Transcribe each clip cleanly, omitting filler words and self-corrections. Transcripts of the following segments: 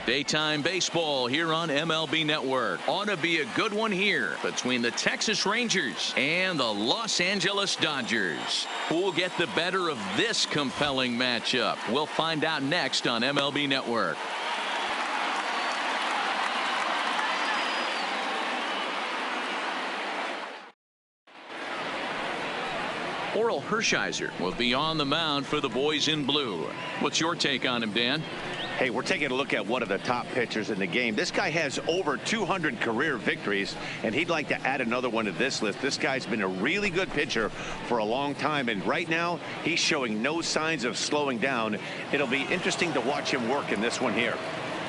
Daytime baseball here on MLB Network. Ought to be a good one here between the Texas Rangers and the Los Angeles Dodgers. Who will get the better of this compelling matchup? We'll find out next on MLB Network. Oral Hershiser will be on the mound for the boys in blue. What's your take on him, Dan? Hey, we're taking a look at one of the top pitchers in the game. This guy has over 200 career victories, and he'd like to add another one to this list. This guy's been a really good pitcher for a long time, and right now he's showing no signs of slowing down. It'll be interesting to watch him work in this one here.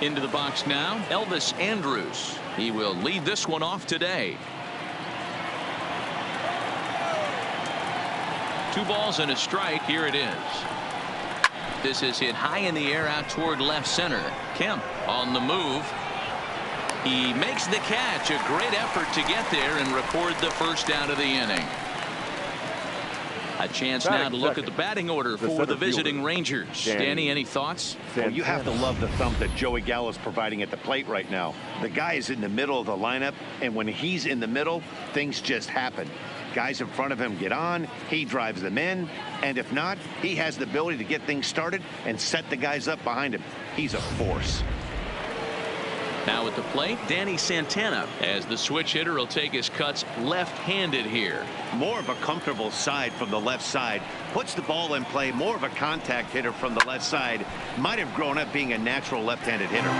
Into the box now, Elvis Andrus. He will lead this one off today. 2 balls and a strike. Here it is. This is hit high in the air out toward left center. Kemp on the move. He makes the catch. A great effort to get there and record the first out of the inning. A chance now to look at the batting order for the visiting Rangers. Danny, any thoughts? Well, you have to love the thump that Joey Gallo's providing at the plate right now. The guy is in the middle of the lineup, and when he's in the middle, things just happen. Guys in front of him get on, he drives them in, and if not, he has the ability to get things started and set the guys up behind him. He's a force. Now at the plate, Danny Santana, as the switch hitter will take his cuts left-handed here. More of a comfortable side from the left side, puts the ball in play, more of a contact hitter from the left side. Might have grown up being a natural left-handed hitter.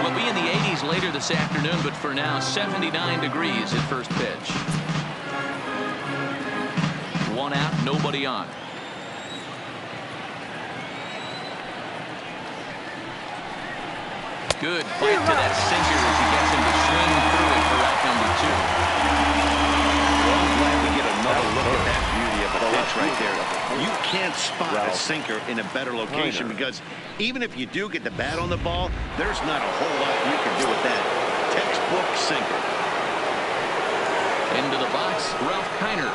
We'll be in the 80s later this afternoon, but for now 79 degrees at first pitch. 1 out, nobody on. Good bite to that sinker as he gets him to swing through it for out number 2. Well, I'm glad we get another look at that beauty of a pitch right there. You can't spot a sinker in a better location because even if you do get the bat on the ball, there's not a whole lot you can do with that. Textbook sinker. Into the box, Ralph Kiner.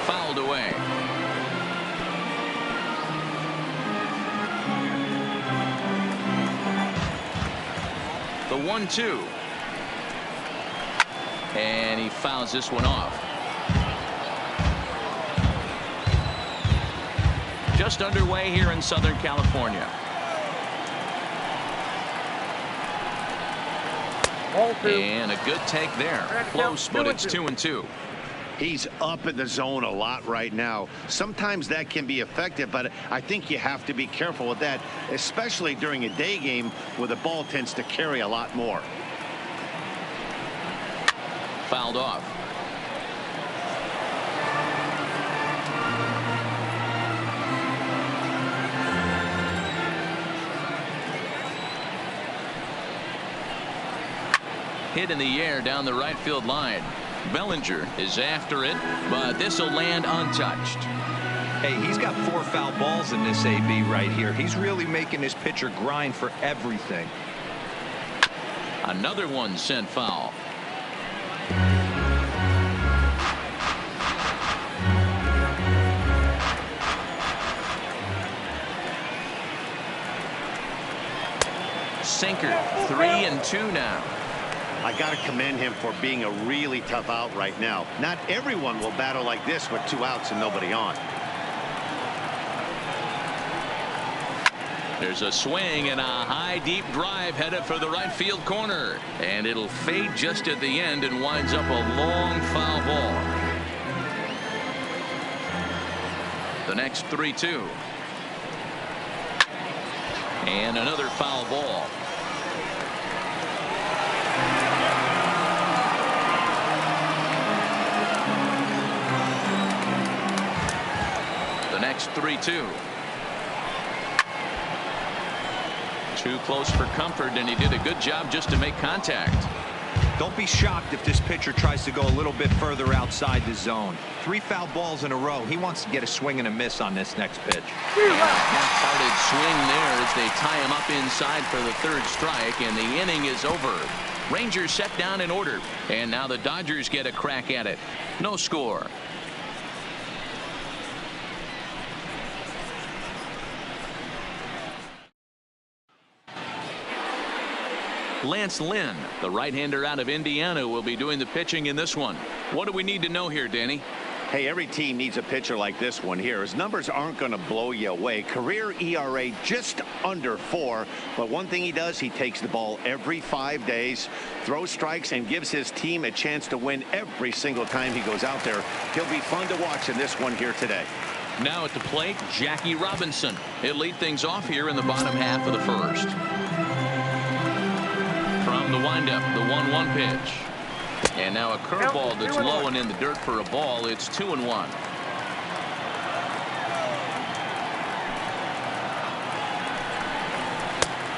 Fouled away. The 1-2. And he fouls this one off. Just underway here in Southern California. And a good take there. Close, but it's 2-2. He's up in the zone a lot right now. Sometimes that can be effective, but I think you have to be careful with that, especially during a day game where the ball tends to carry a lot more. Fouled off. Hit in the air down the right field line. Bellinger is after it, but this will land untouched. Hey, he's got 4 foul balls in this AB right here. He's really making his pitcher grind for everything. Another one sent foul. Sinker, 3-2 now. I got to commend him for being a really tough out right now. Not everyone will battle like this with 2 outs and nobody on. There's a swing and a high deep drive headed for the right field corner, and it'll fade just at the end and winds up a long foul ball. The next 3-2. And another foul ball. The next 3-2. Too close for comfort, and he did a good job just to make contact. Don't be shocked if this pitcher tries to go a little bit further outside the zone. 3 foul balls in a row. He wants to get a swing and a miss on this next pitch. Half-hearted swing there as they tie him up inside for the 3rd strike, and the inning is over. Rangers set down in order, and now the Dodgers get a crack at it. No score. Lance Lynn, the right-hander out of Indiana, will be doing the pitching in this one. What do we need to know here, Danny? Hey, every team needs a pitcher like this one here. His numbers aren't going to blow you away. Career ERA just under 4. But one thing he does, he takes the ball every 5 days, throws strikes, and gives his team a chance to win every single time he goes out there. He'll be fun to watch in this one here today. Now at the plate, Jackie Robinson. He'll lead things off here in the bottom half of the first. From the windup, the 1-1 pitch. And now a curveball that's low and in the dirt for a ball. It's 2-1.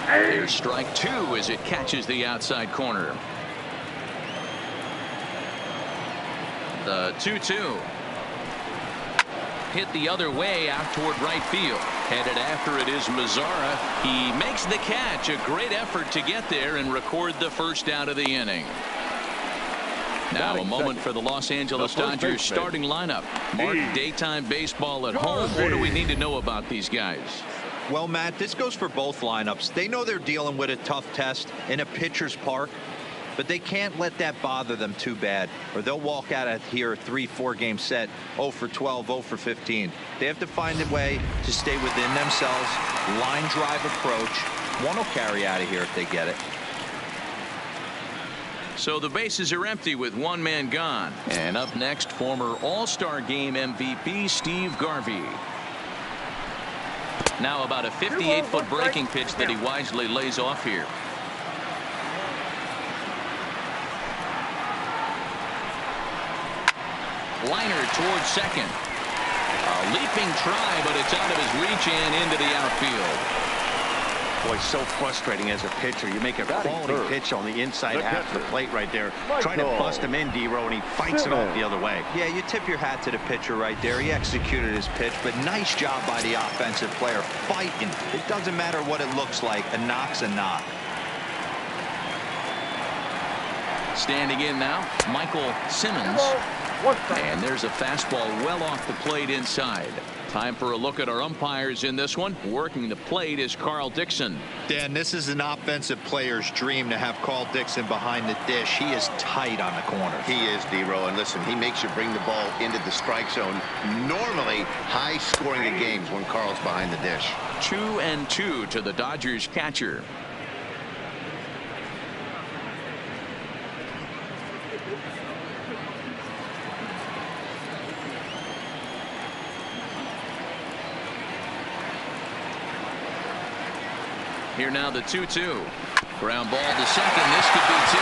There's strike 2 as it catches the outside corner. The 2-2. Hit the other way out toward right field. Headed after it is Mazzara. He makes the catch. A great effort to get there and record the first out of the inning. Now a moment for the Los Angeles Dodgers starting lineup. Mark, daytime baseball at home. What do we need to know about these guys? Well, Matt, this goes for both lineups. They know they're dealing with a tough test in a pitcher's park, but they can't let that bother them too bad, or they'll walk out of here a 3-4 game set 0 for 12, 0 for 15. They have to find a way to stay within themselves. Line drive approach. One will carry out of here if they get it. So the bases are empty with one man gone. And up next, former All-Star Game MVP Steve Garvey. Now about a 58-foot breaking pitch that he wisely lays off here. Liner towards second. A leaping try, but it's out of his reach and into the outfield. Boy, so frustrating as a pitcher. You make a quality pitch on the inside half of the plate right there. Trying to bust him in, D-Row, and he fights it off the other way. Yeah, you tip your hat to the pitcher right there. He executed his pitch, but nice job by the offensive player fighting. It doesn't matter what it looks like. A knock's a knock. Standing in now, Michael Simmons. And there's a fastball well off the plate inside. Time for a look at our umpires in this one. Working the plate is Carl Dixon. Dan, this is an offensive player's dream to have Carl Dixon behind the dish. He is tight on the corners. He is, D-Row, and listen, he makes you bring the ball into the strike zone. Normally high scoring of games when Carl's behind the dish. 2-2 to the Dodgers catcher. Here now the 2-2. Ground ball to second. This could be 2.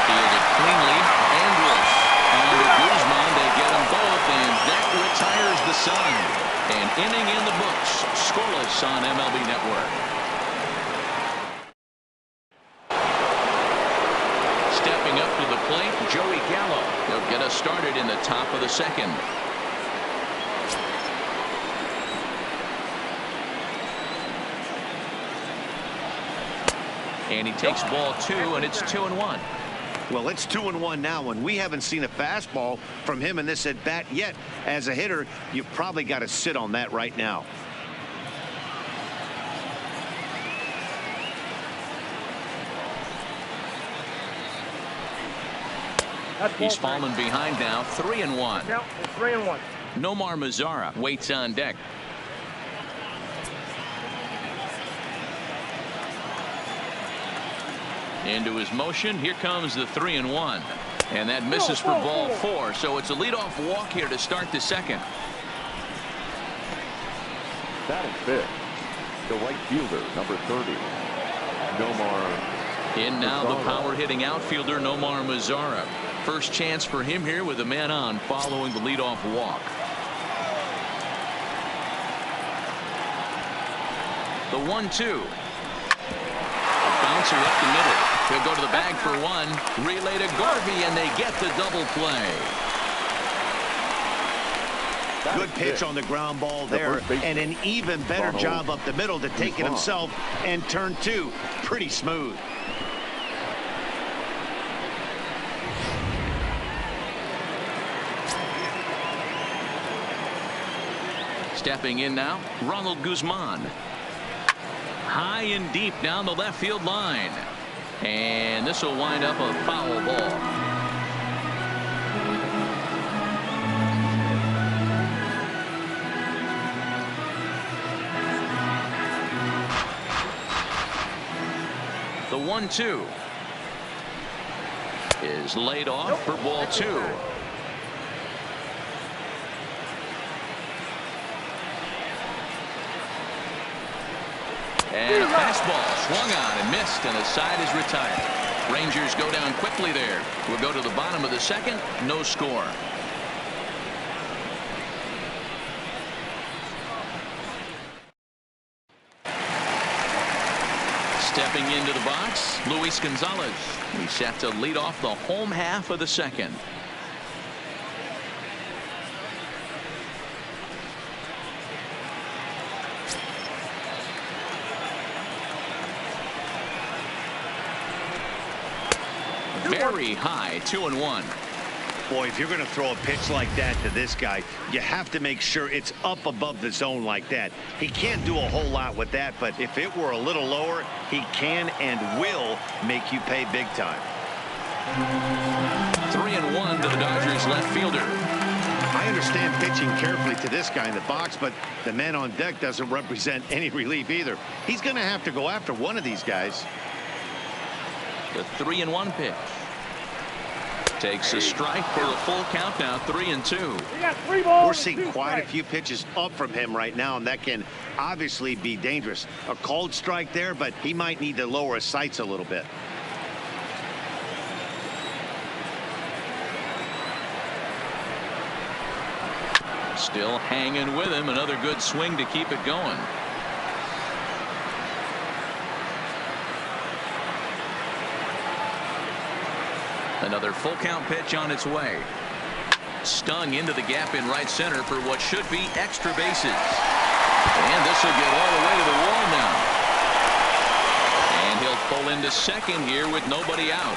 Fielded cleanly and loose. On to Guzman. They get them both, and that retires the side. An inning in the books. Scoreless on MLB Network. Stepping up to the plate, Joey Gallo. He'll get us started in the top of the second. And he takes ball 2, and it's 2-1. Well, it's 2-1 now, and we haven't seen a fastball from him in this at bat yet. As a hitter, you've probably got to sit on that right now. He's fallen behind now, 3-1. No, it's 3-1. Nomar Mazzara waits on deck. Into his motion. Here comes the 3-1. And that misses for ball 4. So it's a leadoff walk here to start the second. Batting fifth, the right fielder, number 30, Nomar. In now the power hitting outfielder Nomar Mazzara. First chance for him here with a man on following the leadoff walk. The 1-2. Bouncer up the middle. He'll go to the bag for 1. Relay to Garvey, and they get the double play. Good pitch on the ground ball there, and an even better job up the middle to take it himself and turn 2. Pretty smooth. Stepping in now, Ronald Guzman. High and deep down the left field line. And this will wind up a foul ball. The 1-2 is laid off for ball 2. And a fastball swung on and missed, and the side is retired. Rangers go down quickly there. We'll go to the bottom of the second. No score. Stepping into the box, Luis Gonzalez. He's set to lead off the home half of the second. Very high, 2-1. Boy, if you're going to throw a pitch like that to this guy, you have to make sure it's up above the zone like that. He can't do a whole lot with that, but if it were a little lower, he can and will make you pay big time. 3-1 to the Dodgers left fielder. I understand pitching carefully to this guy in the box, but the man on deck doesn't represent any relief either. He's going to have to go after one of these guys. The 3-1 pitch. Takes a strike for a full count now, 3-2. We're seeing quite a few pitches up from him right now, and that can obviously be dangerous. A cold strike there, but he might need to lower his sights a little bit. Still hanging with him. Another good swing to keep it going. Another full count pitch on its way. Stung into the gap in right center for what should be extra bases. And this will get all the way to the wall now. And he'll pull into second here with nobody out.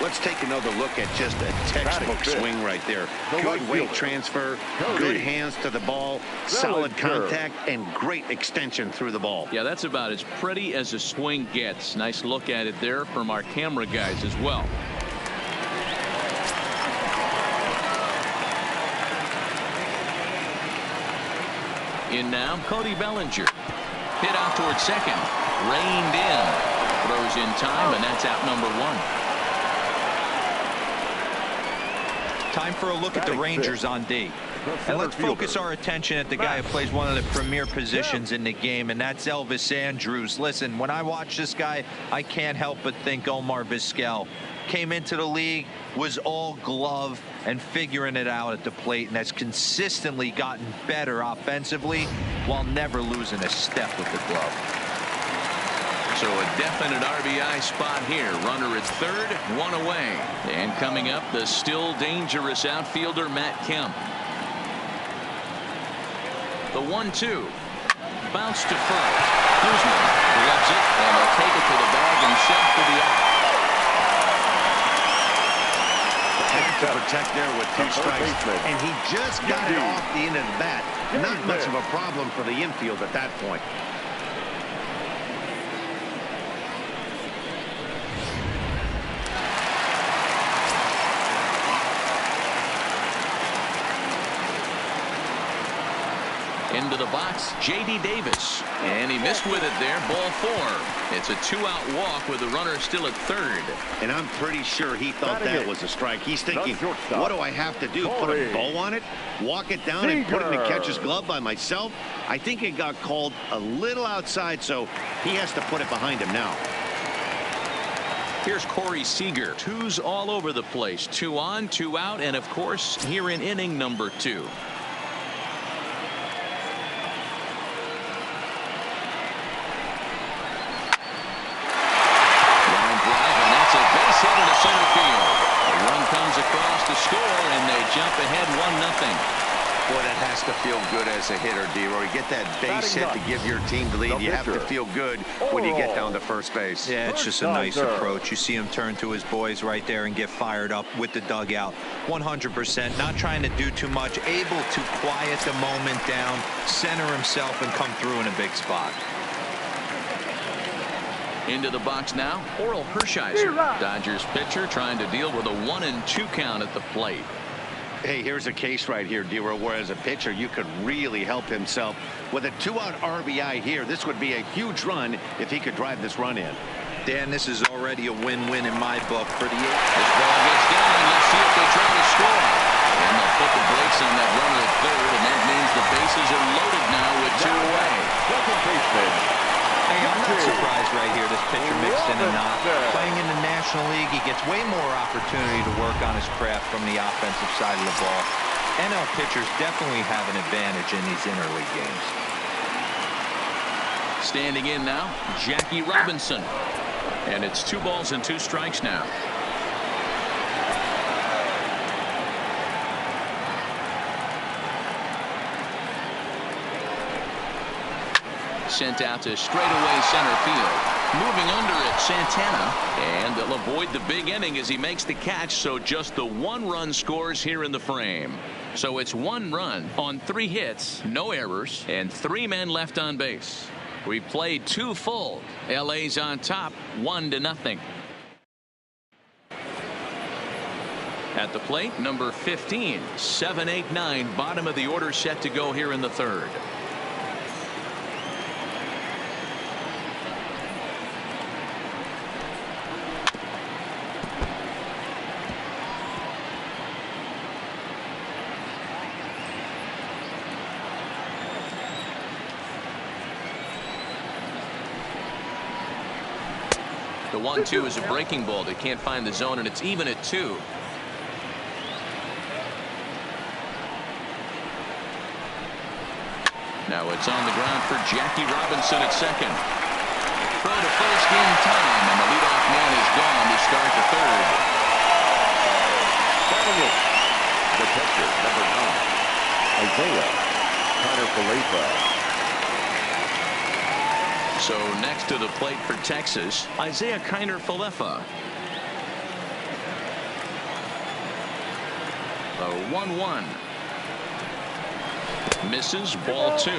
Let's take another look at just a textbook swing right there. Good weight transfer, good hands to the ball, solid contact, and great extension through the ball. Yeah, that's about as pretty as a swing gets. Nice look at it there from our camera guys as well. In now, Cody Bellinger. Hit out towards second. Reined in. Throws in time, and that's out number 1. Time for a look at the Rangers on D. And let's focus our attention at the guy who plays one of the premier positions in the game, and that's Elvis Andrus. Listen, when I watch this guy, I can't help but think Omar Vizquel. Came into the league, was all glove and figuring it out at the plate, and has consistently gotten better offensively while never losing a step with the glove. So a definite RBI spot here. Runner at third, one away. And coming up, the still dangerous outfielder Matt Kemp. The 1-2. Bounce to first. Guzman loves it, and they'll take it to the bag and set for the out. To protect there with 2 strikes, and he just got it off the end of the bat. Not much of a problem for the infield at that point. Into the box, J.D. Davis. And he missed with it there, ball 4. It's a 2-out walk with the runner still at third. And I'm pretty sure he thought that was a strike. He's thinking, what do I have to do? Put a bow on it? Walk it down and put it in the catcher's glove by myself? I think it got called a little outside, so he has to put it behind him now. Here's Corey Seager. 2s all over the place. 2 on, 2 out, and of course, here in inning number 2. Center field. The run comes across to score, and they jump ahead 1-0. Boy, that has to feel good as a hitter, D-Roy. Get that base hit to give your team the lead. You have to feel good when you get down to first base. Yeah, it's just a nice approach. You see him turn to his boys right there and get fired up with the dugout. 100%. Not trying to do too much. Able to quiet the moment down, center himself, and come through in a big spot. Into the box now, Oral Hershiser. Dodgers pitcher trying to deal with a 1-2 count at the plate. Hey, here's a case right here, D-Row, where as a pitcher you could really help himself with a 2-out RBI here. This would be a huge run if he could drive this run in. Dan, this is already a win-win in my book for the A's. This ball gets down. Let's see if they try to score. And they'll put the brakes on that runner at third, and that means the bases are loaded now with 2 away. Second baseman. Hey, I'm not surprised right here. This pitcher mixed in a knock. Playing in the National League, he gets way more opportunity to work on his craft from the offensive side of the ball. NL pitchers definitely have an advantage in these interleague games. Standing in now, Jackie Robinson. And it's 2 balls and 2 strikes now. Sent out to straightaway center field. Moving under it, Santana. And they'll avoid the big inning as he makes the catch, so just the 1 run scores here in the frame. So it's 1 run on 3 hits, no errors, and 3 men left on base. We played 2 full. LA's on top, 1-0. At the plate, number 15, 7-8-9, bottom of the order set to go here in the 3rd. The 1-2 is a breaking ball. They can't find the zone, and it's even at 2. Now it's on the ground for Jackie Robinson at second. Throw to first in time, and the leadoff man is gone to start the 3rd. The catcher, number 9, Isaiah Kiner-Falefa. So next to the plate for Texas, Isaiah Kiner-Falefa. The 1-1. Misses, ball 2.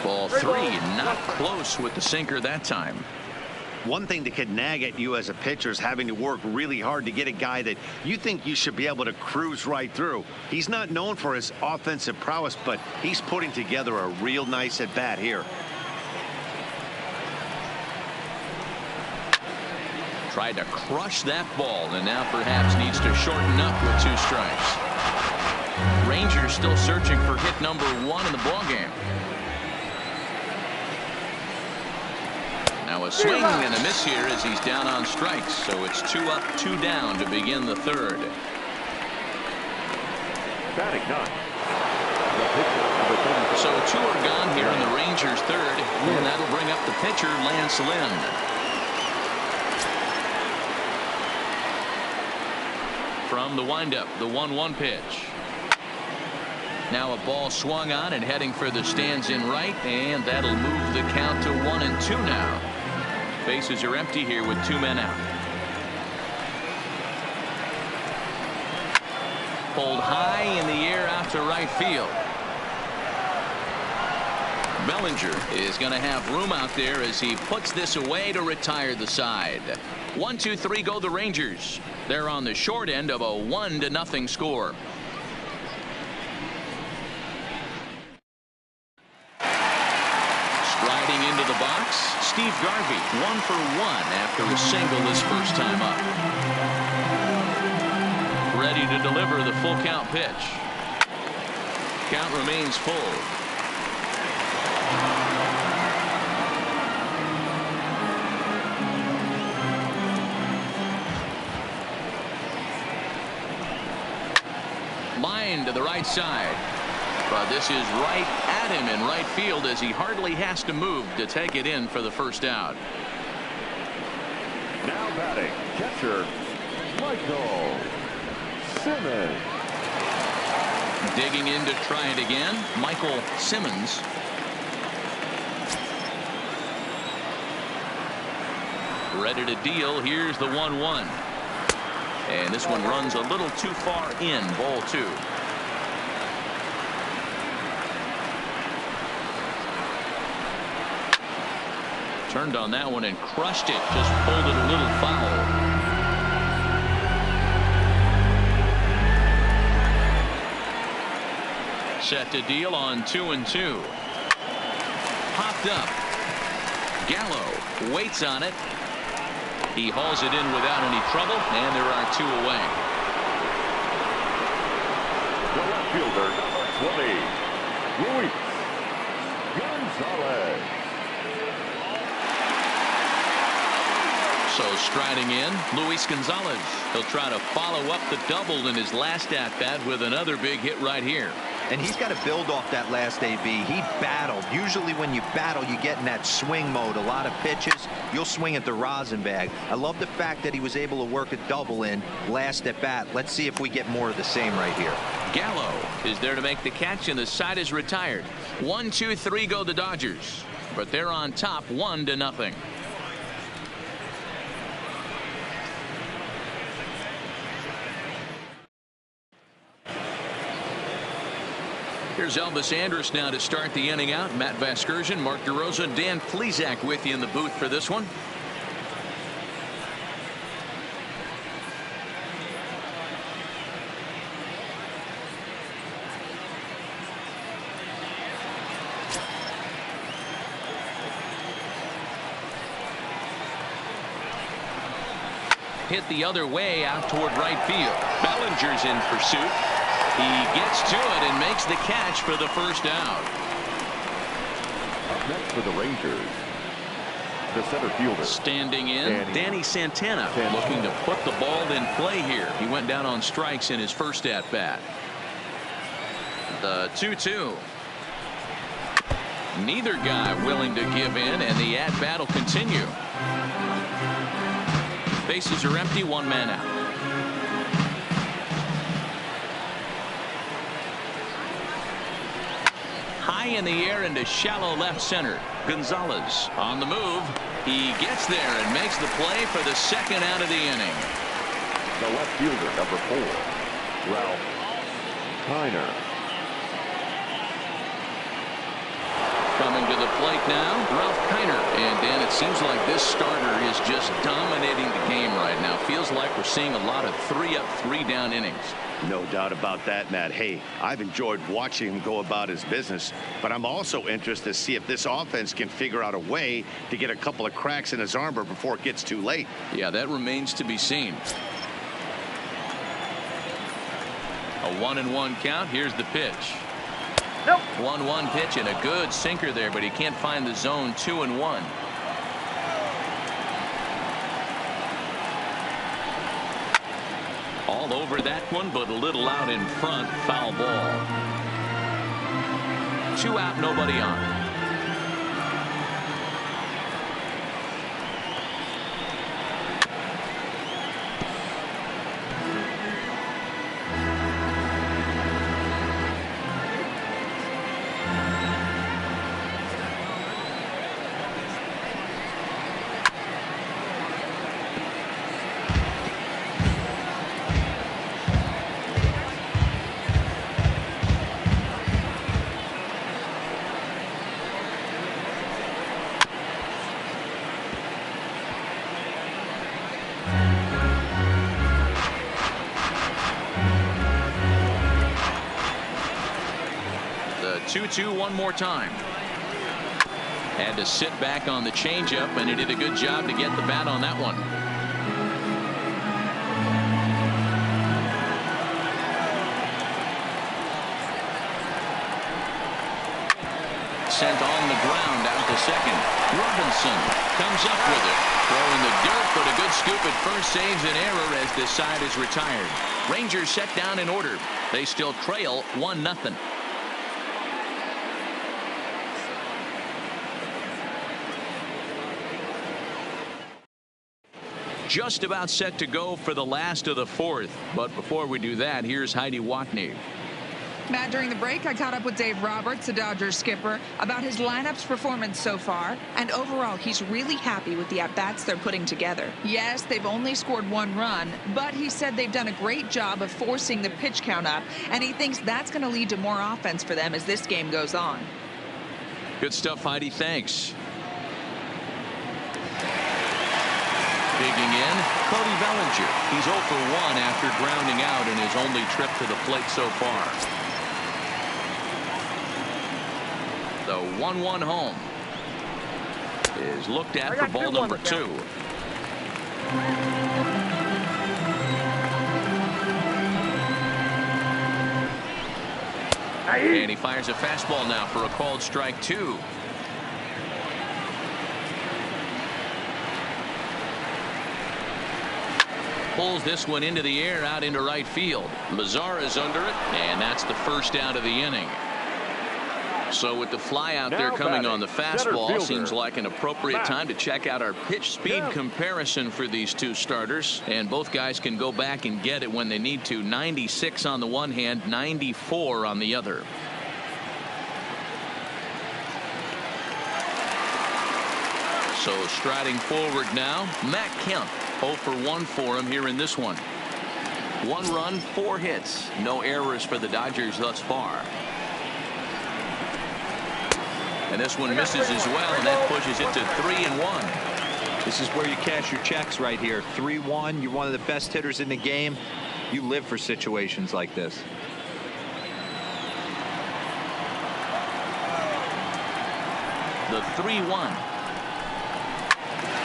Ball 3, not close with the sinker that time. One thing that could nag at you as a pitcher is having to work really hard to get a guy that you think you should be able to cruise right through. He's not known for his offensive prowess, but he's putting together a real nice at bat here. Tried to crush that ball, and now perhaps needs to shorten up with 2 strikes. Rangers still searching for hit number 1 in the ballgame. Now a swing and a miss here as he's down on strikes, so it's 2 up, 2 down to begin the 3rd. Batting 9. The pitcher, number 30. So 2 are gone here in the Rangers' 3rd, and that'll bring up the pitcher, Lance Lynn. From the windup, the 1-1 pitch. Now a ball swung on and heading for the stands in right, and that'll move the count to 1-2 now. Bases are empty here with 2 men out. Pulled high in the air out to right field. Bellinger is going to have room out there as he puts this away to retire the side. 1-2-3 go the Rangers. They're on the short end of a 1-0 score. Striding into the box, Steve Garvey, 1 for 1 after a single his first time up. Ready to deliver the full count pitch. Count remains full. Line to the right side. But this is right at him in right field as he hardly has to move to take it in for the first out. Now batting, catcher, Michael Simmons. Digging in to try it again, Michael Simmons. Ready to deal. Here's the 1-1. And this one runs a little too far in. Ball 2. Turned on that one and crushed it. Just pulled it a little foul. Set to deal on 2-2. Popped up. Gallo waits on it. He hauls it in without any trouble, and there are 2 away. The left fielder, number 20, Luis Gonzalez. So striding in, Luis Gonzalez. He'll try to follow up the double in his last at-bat with another big hit right here. And he's got to build off that last AB. He battled. Usually when you battle, you get in that swing mode. A lot of pitches, you'll swing at the rosin bag. I love the fact that he was able to work a double in last at bat. Let's see if we get more of the same right here. Gallo is there to make the catch, and the side is retired. 1, 2, 3 go the Dodgers, but they're on top 1-0. Here's Elvis Andrus now to start the inning out. Matt Vasgersian, Mark DeRosa, Dan Plesac with you in the booth for this one. Hit the other way out toward right field. Bellinger's in pursuit. He gets to it and makes the catch for the first out. Up next for the Rangers, the center fielder. Standing in, Danny Santana looking to put the ball in play here. He went down on strikes in his first at-bat. The 2-2. Neither guy willing to give in, and the at-bat will continue. Bases are empty, 1 man out. High in the air into shallow left center. Gonzalez on the move. He gets there and makes the play for the second out of the inning. The left fielder, number 4, Ralph Kiner. Coming to the plate now, Ralph Kiner. And Dan, it seems like this starter is just dominating the game right now. Feels like we're seeing a lot of 3-up, 3-down innings. No doubt about that, Matt. Hey, I've enjoyed watching him go about his business, but I'm also interested to see if this offense can figure out a way to get a couple of cracks in his armor before it gets too late. Yeah, that remains to be seen. A 1-1 count. Here's the pitch. Nope. 1-1 pitch and a good sinker there, but he can't find the zone. 2-1. All over that one, but a little out in front. Foul ball. 2 out, nobody on. The 2-2 one more time. Had to sit back on the changeup, and he did a good job to get the bat on that one. Sent on the ground out to second. Robinson comes up with it. Throwing the dirt, but a good scoop at first saves an error as this side is retired. Rangers set down in order. They still trail 1-0. Just about set to go for the last of the fourth. But before we do that, here's Heidi Watney. Matt, during the break, I caught up with Dave Roberts, the Dodgers skipper, about his lineup's performance so far. And overall, he's really happy with the at-bats they're putting together. Yes, they've only scored 1 run, but he said they've done a great job of forcing the pitch count up, and he thinks that's going to lead to more offense for them as this game goes on. Good stuff, Heidi. Thanks. Digging in, Cody Bellinger. He's 0 for 1 after grounding out in his only trip to the plate so far. The 1-1 home is looked at for ball number 2. And he fires a fastball now for a called strike 2. Pulls this one into the air out into right field. Mazzara's under it, and that's the first out of the inning. So with the fly out there coming on the fastball, seems like an appropriate time to check out our pitch speed comparison for these two starters. And both guys can go back and get it when they need to. 96 on the one hand, 94 on the other. So striding forward now, Matt Kemp. 0 for 1 for him here in this one. 1 run, 4 hits. No errors for the Dodgers thus far. And this one misses as well, and that pushes it to 3-1. This is where you cash your checks right here. 3-1. You're one of the best hitters in the game. You live for situations like this. The 3-1.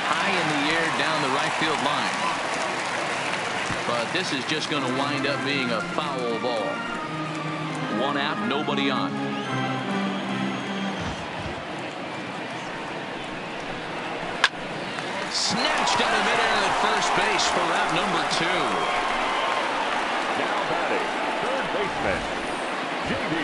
High in the air down the right field line. But this is just going to wind up being a foul ball. 1 out, nobody on. Snatched out of midair at first base for out number 2. Now batting, third baseman, J.D.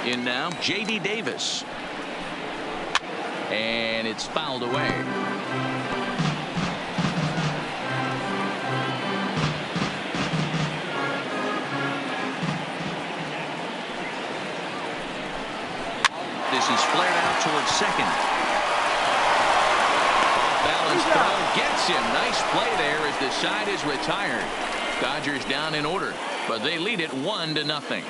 Davis. In now, J.D. Davis. And it's fouled away. This is flared out towards second. Balanced throw gets him. Nice play there as the side is retired. Dodgers down in order, but they lead it 1-0.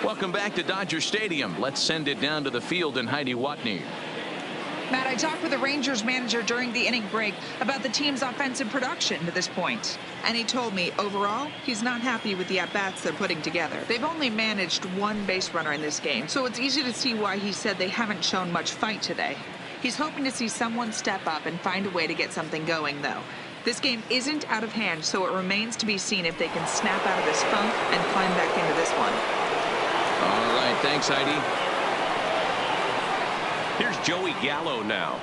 Welcome back to Dodger Stadium. Let's send it down to the field and Heidi Watney. Matt, I talked with the Rangers manager during the inning break about the team's offensive production to this point. And he told me, overall, he's not happy with the at-bats they're putting together. They've only managed 1 base runner in this game, so it's easy to see why he said they haven't shown much fight today. He's hoping to see someone step up and find a way to get something going, though. This game isn't out of hand, so it remains to be seen if they can snap out of this funk and climb back into this one. All right, thanks, Heidi. Here's Joey Gallo now.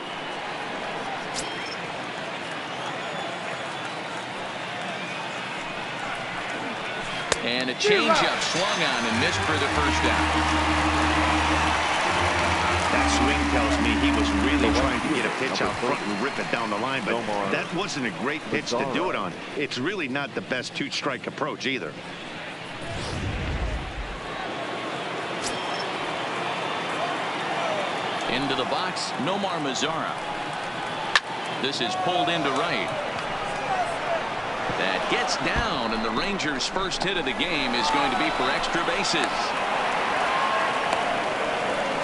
And a changeup swung on and missed for the first down. That swing tells me he was really trying to get a pitch out front and rip it down the line, but that wasn't a great pitch to do it on. It's really not the best 2-strike approach either. Into the box, Nomar Mazzara. This is pulled into right. That gets down, and the Rangers' first hit of the game is going to be for extra bases.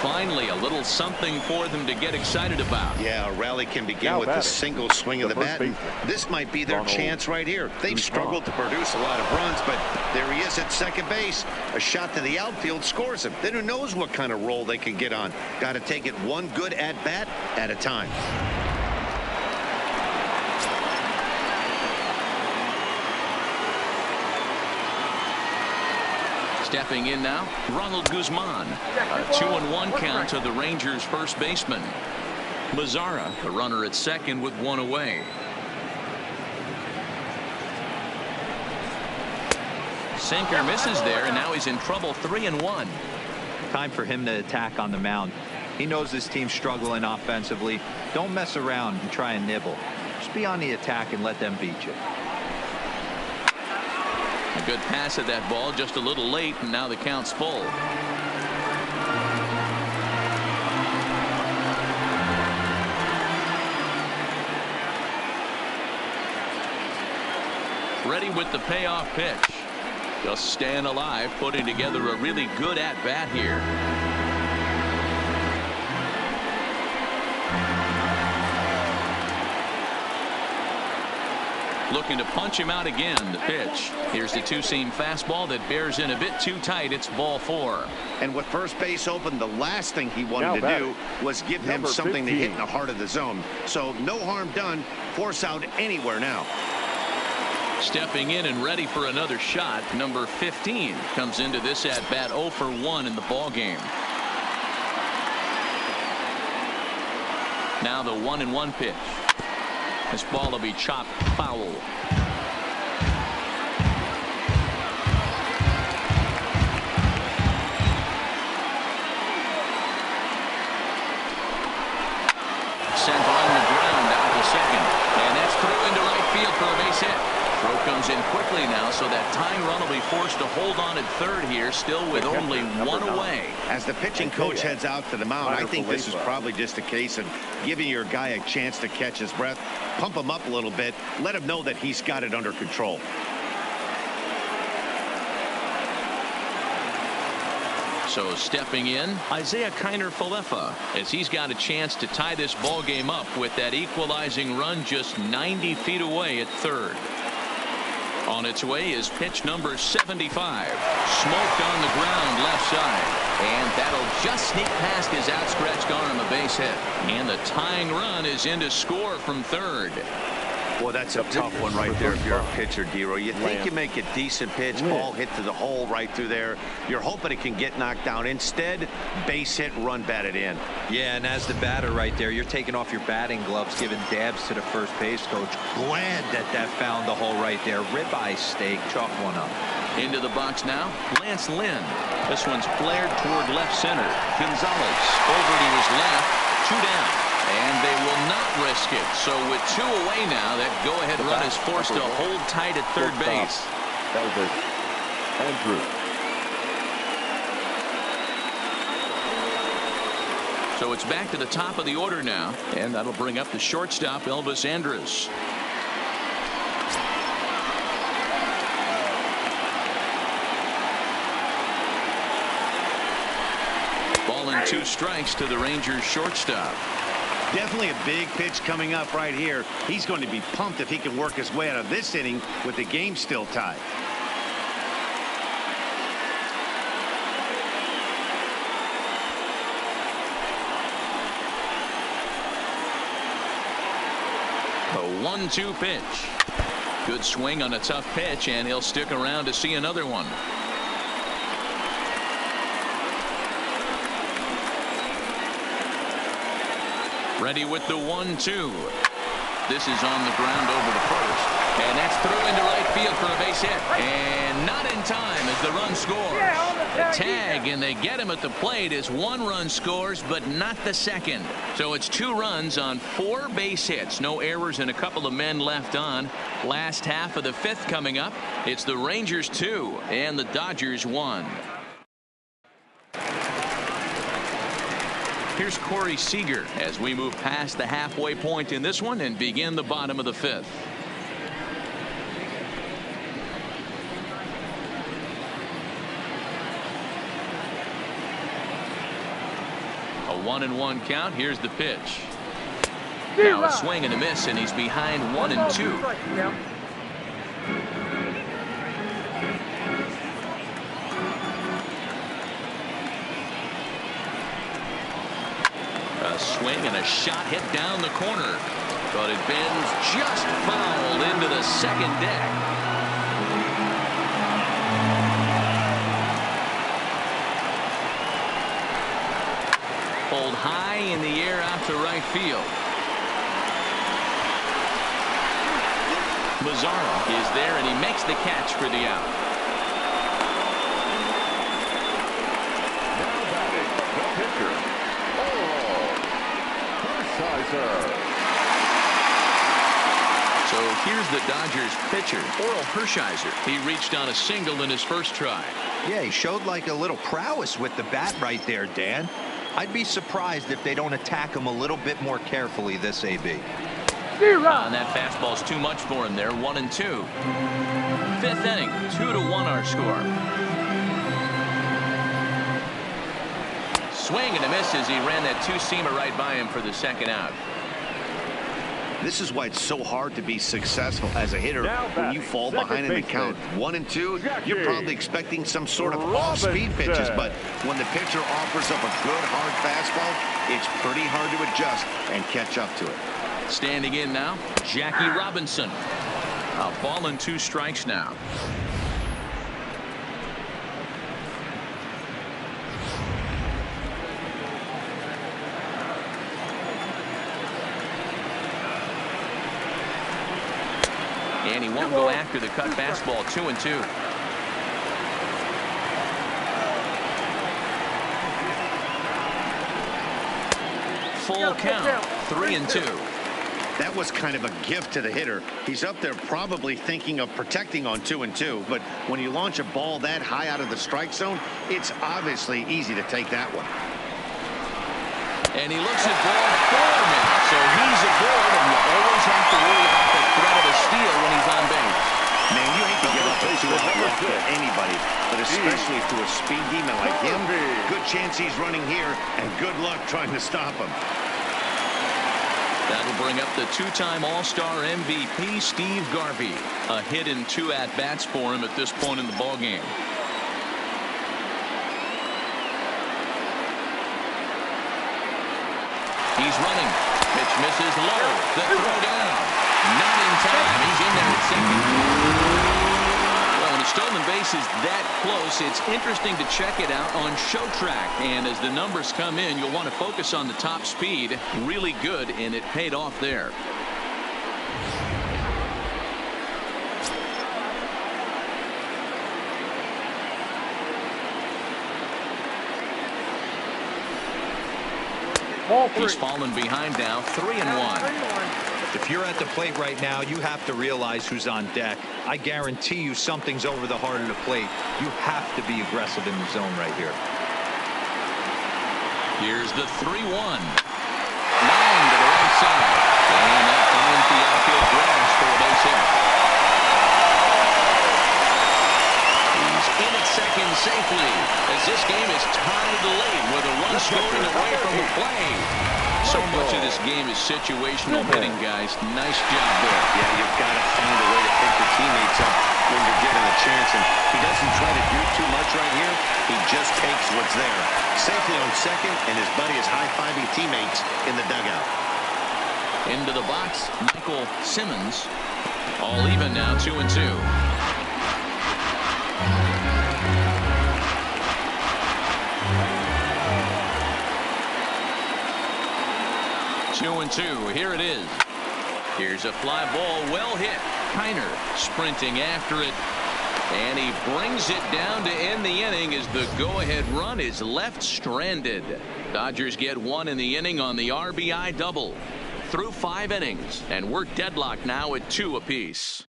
Finally, a little something for them to get excited about. Yeah, a rally can begin with a single swing of the bat. This might be their chance right here. They've struggled to produce a lot of runs, but there he is at second base. A shot to the outfield scores him. Then who knows what kind of roll they can get on. Got to take it one good at-bat at a time. Stepping in now, Ronald Guzman. A 2-1 count to the Rangers' first baseman. Mazzara, the runner at second with one away. Sinker misses there, and now he's in trouble. 3-1. Time for him to attack on the mound. He knows this team's struggling offensively. Don't mess around and try and nibble. Just be on the attack and let them beat you. A good pass at that ball, just a little late, and now the count's full. Ready with the payoff pitch. Just staying alive, putting together a really good at-bat here. Looking to punch him out again. The pitch. Here's the two-seam fastball that bears in a bit too tight. It's ball 4. And with first base open, the last thing he wanted to do was give him something to hit in the heart of the zone. So no harm done. Force out anywhere now. Stepping in and ready for another shot. Number 15 comes into this at bat 0 for 1 in the ball game. Now the 1-1 pitch. This ball will be chopped foul. Sent on the ground out to second, and that's through into right field for a base hit. Throw comes in quickly now, so that tying run will be forced to hold on at third here, still with only one away. As the pitching coach heads out to the mound, I think this is probably just a case of giving your guy a chance to catch his breath, pump him up a little bit, let him know that he's got it under control. So stepping in, Isaiah Kiner-Falefa, as he's got a chance to tie this ball game up with that equalizing run just 90 feet away at third. On its way is pitch number 75. Smoked on the ground left side. And that'll just sneak past his outstretched arm, a base hit. And the tying run is in to score from third. Well, that's a tough one right there if you're a pitcher, Dero. You think you make a decent pitch, ball hit to the hole right through there. You're hoping it can get knocked down. Instead, base hit, run batted in. Yeah, and as the batter right there, you're taking off your batting gloves, giving dabs to the first base coach. Glad that found the hole right there. Ribeye steak, chalk one up. Into the box now, Lance Lynn. This one's flared toward left center. Gonzalez over to his left, 2 down. And they will not risk it. So with 2 away now, that go-ahead run is forced to hold tight at third base. That was it. Andrew. So it's back to the top of the order now, and that'll bring up the shortstop, Elvis Andrus. Ball and 2 strikes to the Rangers shortstop. Definitely a big pitch coming up right here. He's going to be pumped if he can work his way out of this inning with the game still tied. A 1-2 pitch. Good swing on a tough pitch, and he'll stick around to see another one. Ready with the 1-2. This is on the ground over to first. And that's through into right field for a base hit. And not in time as the run scores. The tag, and they get him at the plate as 1 run scores, but not the second. So it's 2 runs on 4 base hits. No errors and a couple of men left on. Last half of the 5th coming up. It's the Rangers 2 and the Dodgers 1. Here's Corey Seager as we move past the halfway point in this one and begin the bottom of the 5th. A 1-1 count. Here's the pitch. Now a swing and a miss, and he's behind 1-2. A swing and a shot hit down the corner, but it bends just foul into the second deck. Pulled high in the air out to right field. Mazzara is there, and he makes the catch for the out. Now batting, the pitcher, Hershiser. So here's the Dodgers pitcher, Oral Hershiser. He reached on a single in his first try. Yeah, he showed like a little prowess with the bat right there, Dan. I'd be surprised if they don't attack him a little bit more carefully this AB. And that fastball's too much for him there. 1-2. Fifth inning, 2-1 our score. Swing and a miss as he ran that two-seamer right by him for the second out. This is why it's so hard to be successful as a hitter when you fall behind in the count. 1-2, you're probably expecting some sort of off-speed pitches, but when the pitcher offers up a good hard fastball, it's pretty hard to adjust and catch up to it. Standing in now, Jackie Robinson. A ball and 2 strikes now. And he won't go after the cut fastball. 2-2. Full count. 3-2. That was kind of a gift to the hitter. He's up there probably thinking of protecting on 2-2, but when you launch a ball that high out of the strike zone, it's obviously easy to take that one. And he looks at ball 4 now, so he's aboard, and you always have to worry about the threat of a steal when he's on base. Man, you hate to give up a 2-out walk to anybody, but especially to a speed demon like him. Good chance he's running here, and good luck trying to stop him. That'll bring up the 2-time All-Star MVP, Steve Garvey. A hit in 2 at-bats for him at this point in the ballgame. He's running. Pitch misses low. The throw down. Not in time. He's in there at second. Well, when a stolen base is that close, it's interesting to check it out on Show Track. And as the numbers come in, you'll want to focus on the top speed. Really good, and it paid off there. He's fallen behind now, 3-1. If you're at the plate right now, you have to realize who's on deck. I guarantee you something's over the heart of the plate. You have to be aggressive in the zone right here. Here's the 3-1. Line to the right side. And that finds the outfield grass for a base hit. He's in at second safely as this game is tied late with a run scoring away from the play. So much of this game is situational hitting, guys. Nice job there. Yeah, you've got to find a way to pick your teammates up when you're given a chance, and he doesn't try to do too much right here. He just takes what's there. Safely on second, and his buddy is high-fiving teammates in the dugout. Into the box, Michael Simmons. All even now, 2-2. Here it is. Here's a fly ball, well hit. Kiner sprinting after it, and he brings it down to end the inning as the go-ahead run is left stranded. Dodgers get 1 in the inning on the RBI double. Through 5 innings, and we're deadlocked now at 2 apiece.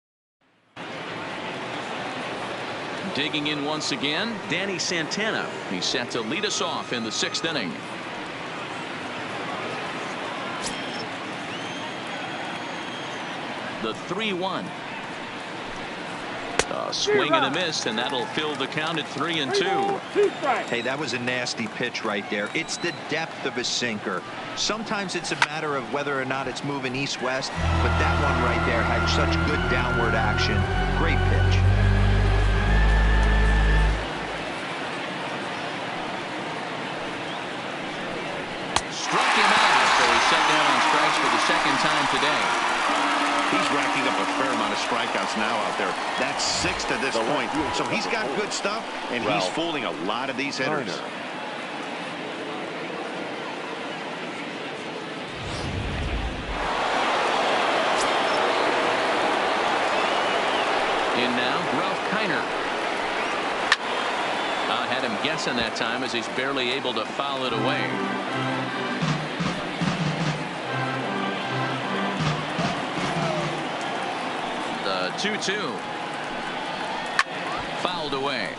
Digging in once again, Danny Santana. He's set to lead us off in the 6th inning. The 3-1. A swing and a miss, and that'll fill the count at 3-2. Hey, that was a nasty pitch right there. It's the depth of a sinker. Sometimes it's a matter of whether or not it's moving east-west, but that one right there had such good downward action. Great pitch. Struck him out, so he's set down on strikes for the 2nd time today. He's racking up a fair amount of strikeouts now out there. That's 6 to this point. So he's got good stuff, and he's fooling a lot of these hitters. guessing that time as he's barely able to foul it away. The 2-2. Fouled away.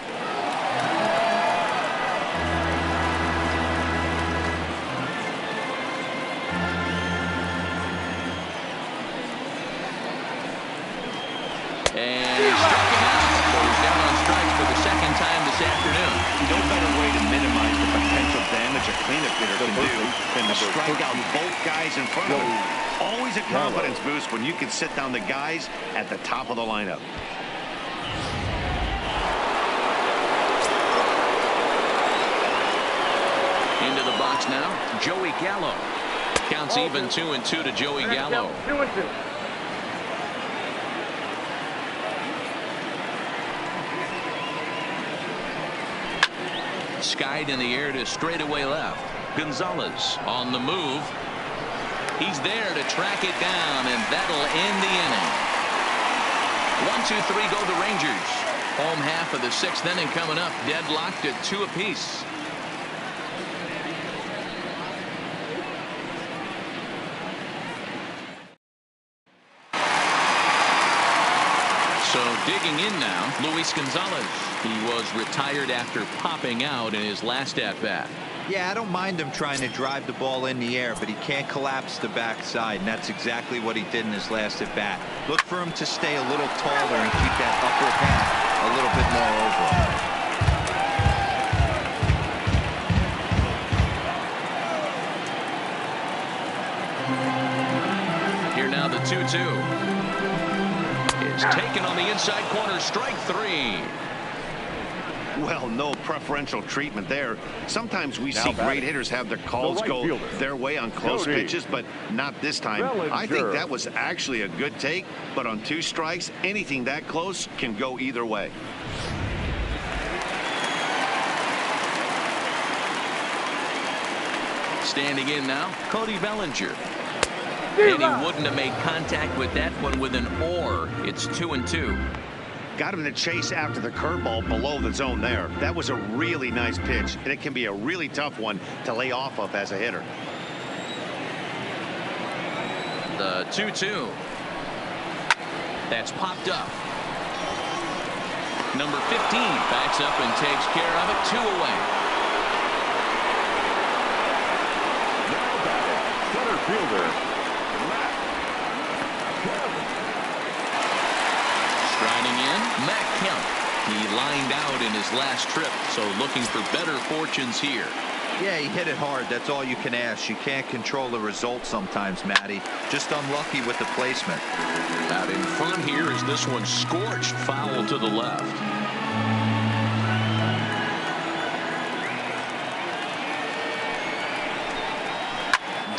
And he struck him out. So he's down on strikes for the second time this afternoon. No better way to minimize the potential damage a cleanup hitter can do than to strike out both guys in front of him. Always a confidence boost when you can sit down the guys at the top of the lineup. Into the box now, Joey Gallo. Counts even 2-2 to Joey Gallo. 2-2. Skied in the air to straightaway left. Gonzalez on the move. He's there to track it down, and that'll end the inning. 1-2-3 go the Rangers. Home half of the sixth inning coming up, deadlocked at 2 apiece. So digging in now, Luis Gonzalez. He was retired after popping out in his last at-bat. Yeah, I don't mind him trying to drive the ball in the air, but he can't collapse the backside, and that's exactly what he did in his last at-bat. Look for him to stay a little taller and keep that upper half a little bit over. Here now the 2-2. It's taken on the inside corner, strike 3. Well, no preferential treatment there. Sometimes we see great hitters have their calls go their way on close pitches, but not this time. I think that was actually a good take, but on 2 strikes, anything that close can go either way. Standing in now, Cody Bellinger. And he wouldn't have made contact with that one with an or. It's 2-2. Got him to chase after the curveball below the zone there. That was a really nice pitch, and it can be a really tough one to lay off of as a hitter. The 2-2. That's popped up. Number 15 backs up and takes care of it. 2 away. Now batting, center fielder. Striding in, Matt Kemp. He lined out in his last trip, so looking for better fortunes here. Yeah, he hit it hard. That's all you can ask. You can't control the result sometimes, Matty. Just unlucky with the placement. Out in front here is this one scorched foul to the left.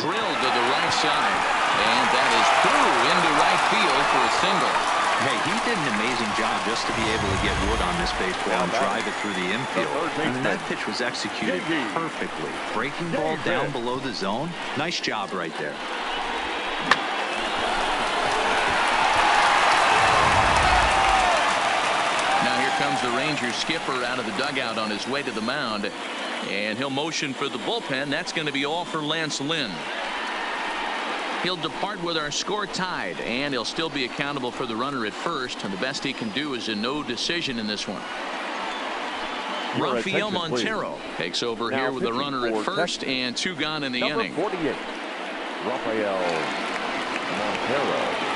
Drilled to the right side, and that is through into right field for a single. Hey, he did an amazing job just to be able to get wood on this baseball and drive it through the infield. I mean, that pitch was executed perfectly. Breaking ball down below the zone. Nice job right there. Now here comes the Rangers skipper out of the dugout on his way to the mound, and he'll motion for the bullpen. That's going to be all for Lance Lynn. He'll depart with our score tied, and he'll still be accountable for the runner at first, and the best he can do is a no decision in this one. Rafael Montero takes over here with the runner at first and 2 gone in the inning. 48, Rafael Montero.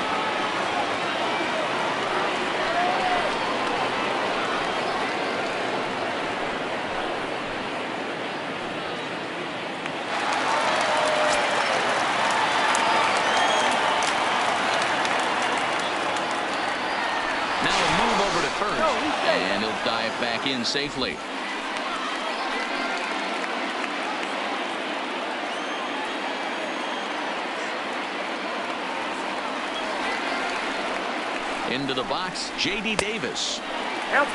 And he'll dive back in safely. Into the box, J.D. Davis.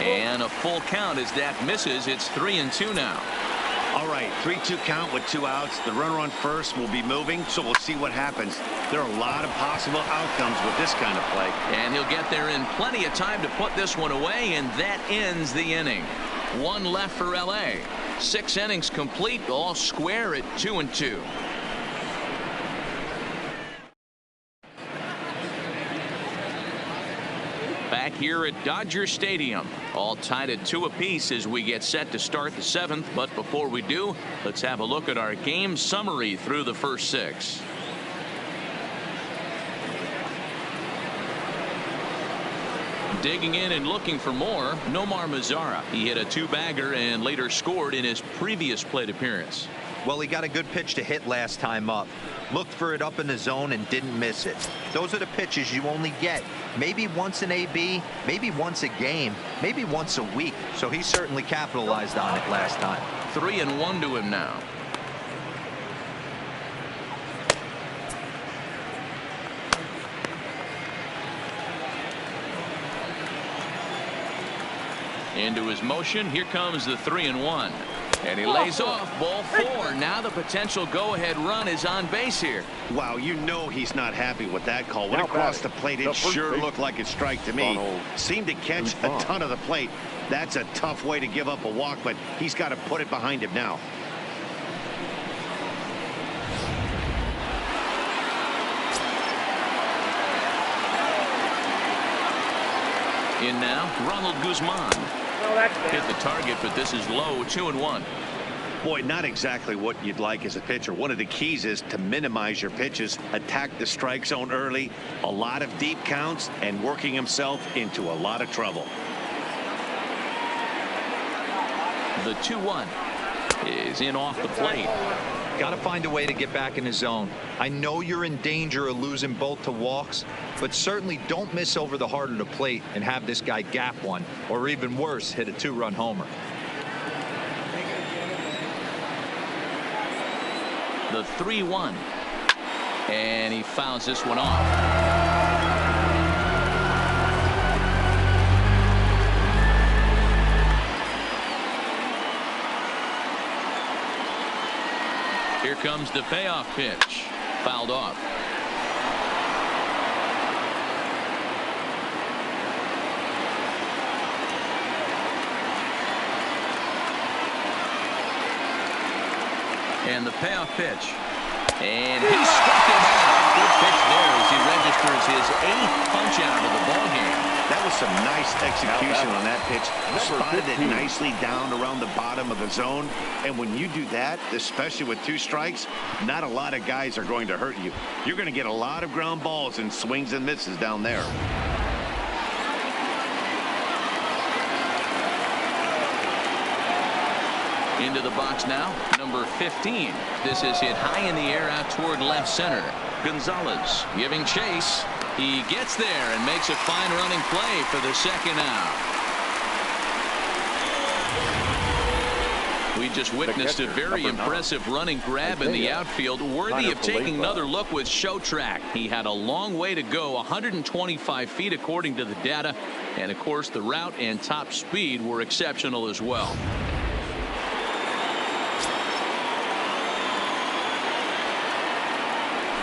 And a full count as that misses. It's 3-2 now. All right, 3-2 count with 2 outs. The runner on first will be moving, so we'll see what happens. There are a lot of possible outcomes with this kind of play. And he'll get there in plenty of time to put this one away, and that ends the inning. One left for LA. 6 innings complete, all square at 2-2. Back here at Dodger Stadium, all tied at 2 apiece as we get set to start the 7th. But before we do, let's have a look at our game summary through the first 6. Digging in and looking for more, Nomar Mazara. He hit a 2-bagger and later scored in his previous plate appearance. Well, he got a good pitch to hit last time up. Looked for it up in the zone and didn't miss it. Those are the pitches you only get maybe once in AB, maybe once a game, maybe once a week. So he certainly capitalized on it last time. 3-1 to him now. Into his motion. Here comes the 3-1. And he lays off ball 4. Now the potential go-ahead run is on base here. Wow, you know he's not happy with that call. When it crossed the plate, it sure looked like a strike to me. Seemed to catch a ton of the plate. That's a tough way to give up a walk, but he's got to put it behind him now. In now, Ronald Guzman. Hit the target, but this is low. 2-1. Boy, not exactly what you'd like as a pitcher. One of the keys is to minimize your pitches, attack the strike zone early, a lot of deep counts, and working himself into a lot of trouble. The 2-1 is in off the plate. Got to find a way to get back in the zone. I know you're in danger of losing both to walks, but certainly don't miss over the heart of the plate and have this guy gap one, or even worse, hit a 2-run homer. The 3-1, and he fouls this one off. Here comes the payoff pitch. Fouled off. And the payoff pitch. And he struck him out. Good pitch there as he registers his 8th punch out of the ball game. That was some nice execution on that pitch. Spotted it nicely down around the bottom of the zone. And when you do that, especially with 2 strikes, not a lot of guys are going to hurt you. You're going to get a lot of ground balls and swings and misses down there. Into the box now, number 15. This is hit high in the air out toward left center. Gonzalez giving chase. He gets there and makes a fine running play for the 2nd out. We just witnessed a very impressive running grab in the outfield, worthy of taking another look with show track. He had a long way to go, 125 feet according to the data, and of course the route and top speed were exceptional as well.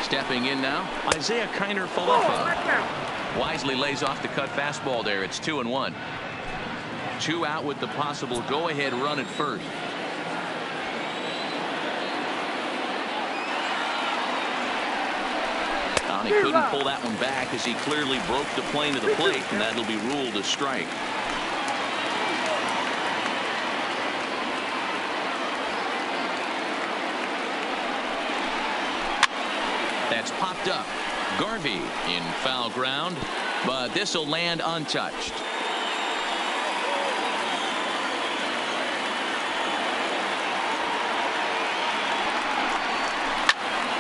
Stepping in now, Isaiah Kiner-Falefa. Wisely lays off the cut fastball there. It's 2-1. 2 out with the possible go-ahead run at first. He couldn't pull that one back as he clearly broke the plane of the plate, and that'll be ruled a strike. That's popped up. Garvey in foul ground, but this will land untouched.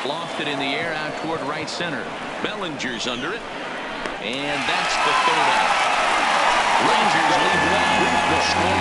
Lofted in the air out toward right center. Bellinger's under it, and that's the 3rd out. Rangers lead 1. The score